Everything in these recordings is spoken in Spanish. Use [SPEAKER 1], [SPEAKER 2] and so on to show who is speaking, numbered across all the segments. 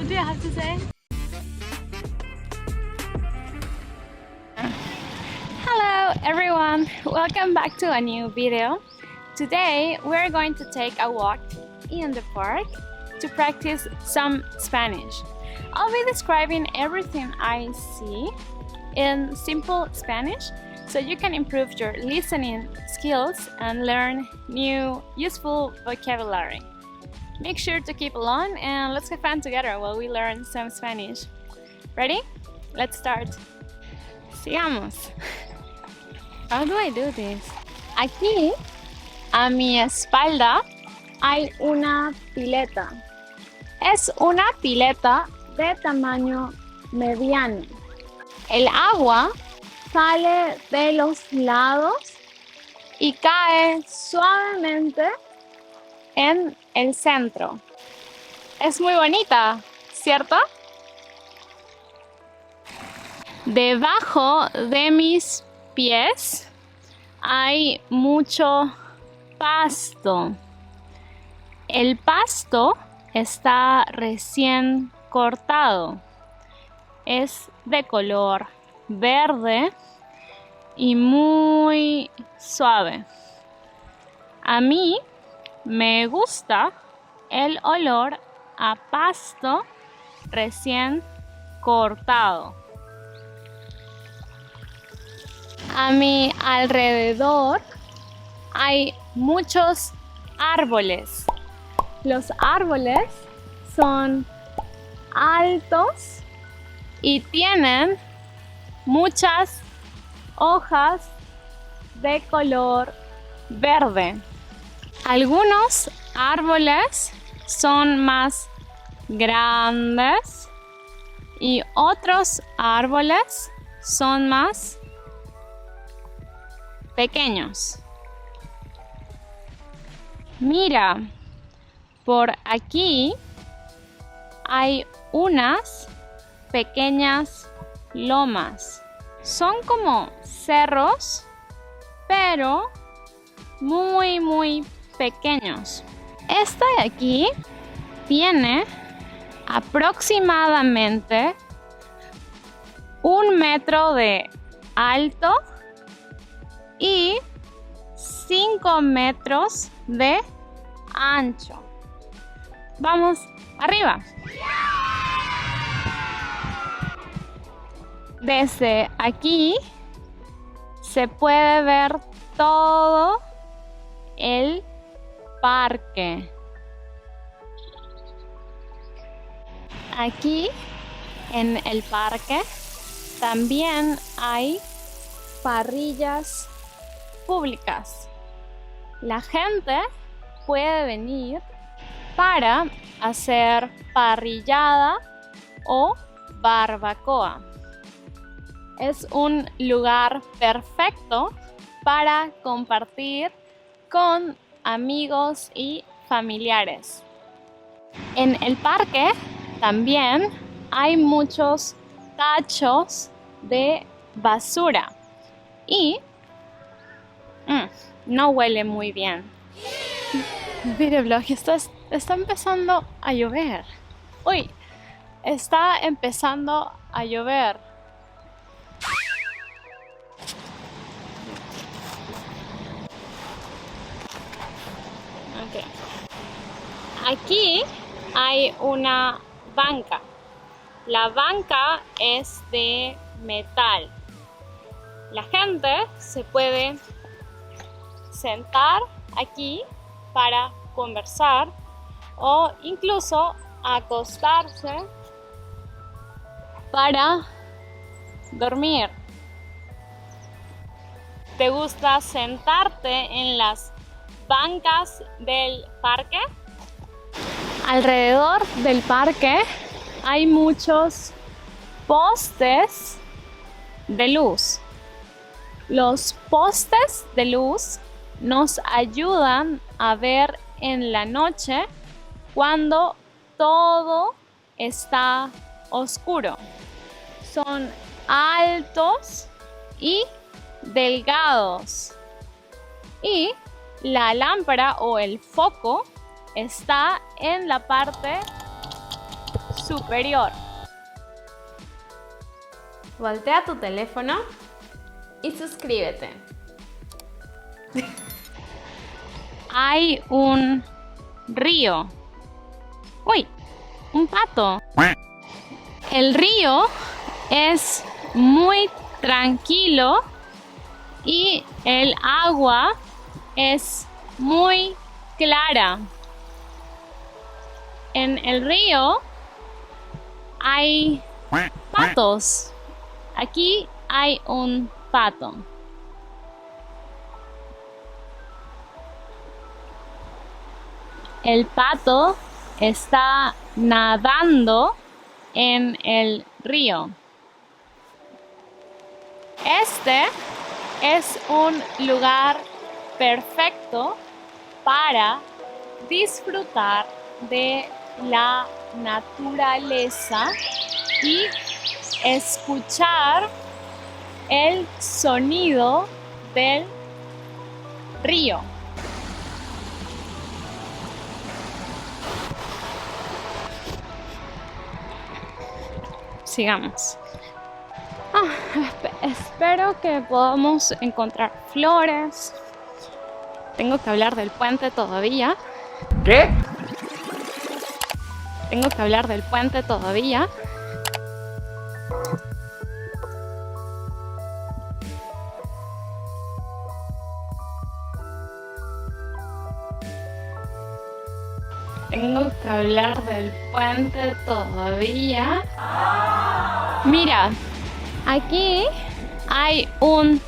[SPEAKER 1] What do you have to say? Hello everyone, welcome back to a new video. Today we're going to take a walk in the park to practice some Spanish. I'll be describing everything I see in simple Spanish so you can improve your listening skills and learn new useful vocabulary. Make sure to keep along and let's have fun together while we learn some Spanish. Ready? Let's start. Sigamos. How do I do this? Aquí, a mi espalda, hay una pileta. Es una pileta de tamaño mediano. El agua sale de los lados y cae suavemente en el centro. Es muy bonita, ¿cierto? Debajo de mis pies hay mucho pasto. El pasto está recién cortado. Es de color verde y muy suave. A mí me gusta el olor a pasto recién cortado. A mi alrededor hay muchos árboles. Los árboles son altos y tienen muchas hojas de color verde. Algunos árboles son más grandes y otros árboles son más pequeños. Mira, por aquí hay unas pequeñas lomas. Son como cerros, pero muy pequeños. Esta de aquí tiene aproximadamente 1 metro de alto y 5 metros de ancho. Vamos arriba. Desde aquí se puede ver todo el parque. Aquí en el parque también hay parrillas públicas. La gente puede venir para hacer parrillada o barbacoa. Es un lugar perfecto para compartir con amigos y familiares. En el parque también hay muchos tachos de basura y no huele muy bien. Videoblog, está empezando a llover. Uy, está empezando a llover. Okay. Aquí hay una banca. La banca es de metal. La gente se puede sentar aquí para conversar o incluso acostarse para dormir. ¿Te gusta sentarte en las bancas del parque? Alrededor del parque hay muchos postes de luz. Los postes de luz nos ayudan a ver en la noche cuando todo está oscuro. Son altos y delgados. Y la lámpara o el foco está en la parte superior. Voltea tu teléfono y suscríbete. Hay un río. ¡Uy! Un pato. El río es muy tranquilo y el agua es muy clara. En el río hay patos. Aquí hay un pato. El pato está nadando en el río. Este es un lugar perfecto para disfrutar de la naturaleza y escuchar el sonido del río. Sigamos. Espero que podamos encontrar flores. Tengo que hablar del puente todavía.
[SPEAKER 2] ¿Qué?
[SPEAKER 1] Tengo que hablar del puente todavía. Tengo que hablar del puente todavía. Mira, aquí hay un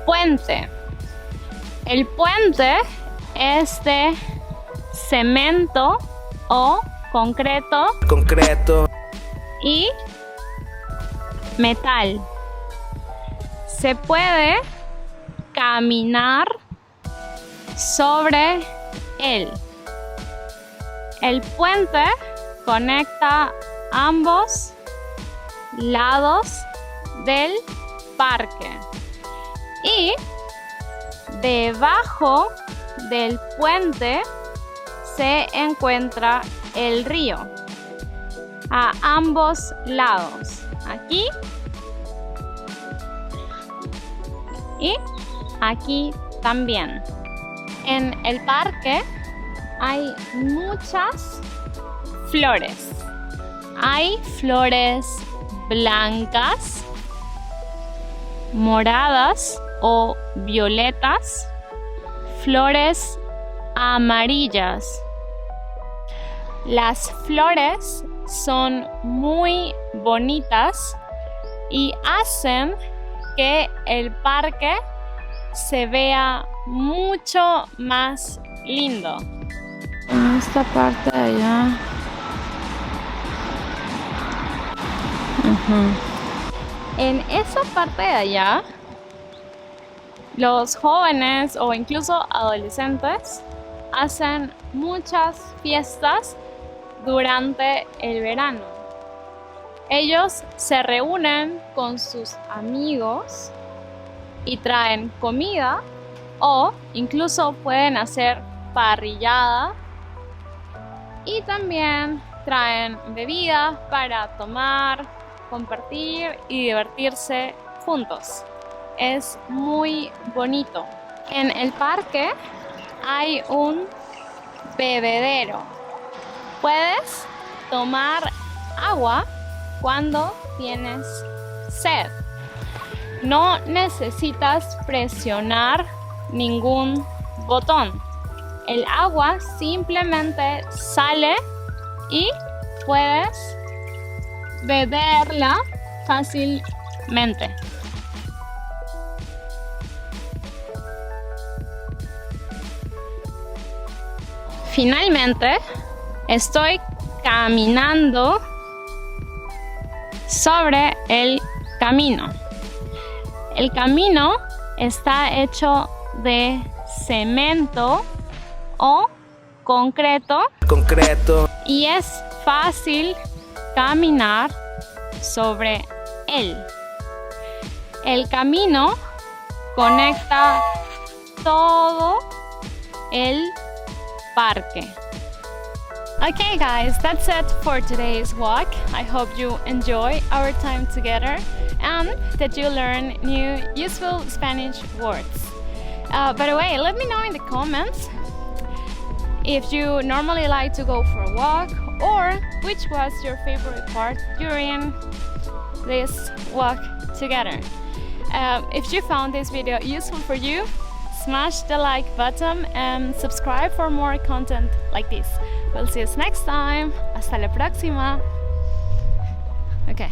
[SPEAKER 1] puente. El puente es de cemento o concreto y metal. Se puede caminar sobre él. El puente conecta ambos lados del parque y debajo del puente se encuentra el río a ambos lados, aquí y aquí también. En el parque hay muchas flores. Hay flores blancas, moradas o violetas, flores amarillas. Las flores son muy bonitas y hacen que el parque se vea mucho más lindo. En esta parte de allá. En esa parte de allá, los jóvenes o incluso adolescentes hacen muchas fiestas durante el verano. Ellos se reúnen con sus amigos y traen comida o incluso pueden hacer parrillada y también traen bebidas para tomar, compartir y divertirse juntos. Es muy bonito. En el parque hay un bebedero. Puedes tomar agua cuando tienes sed. No necesitas presionar ningún botón. El agua simplemente sale y puedes beberla fácilmente. Finalmente, estoy caminando sobre el camino. El camino está hecho de cemento o concreto y es fácil caminar sobre él. El camino conecta todo el parque. Okay guys, that's it for today's walk. I hope you enjoy our time together and that you learn new useful Spanish words. By the way, let me know in the comments if you normally like to go for a walk or which was your favorite part during this walk together. If you found this video useful for you, smash the like button and subscribe for more content like this. We'll see you next time. Hasta la próxima. Okay.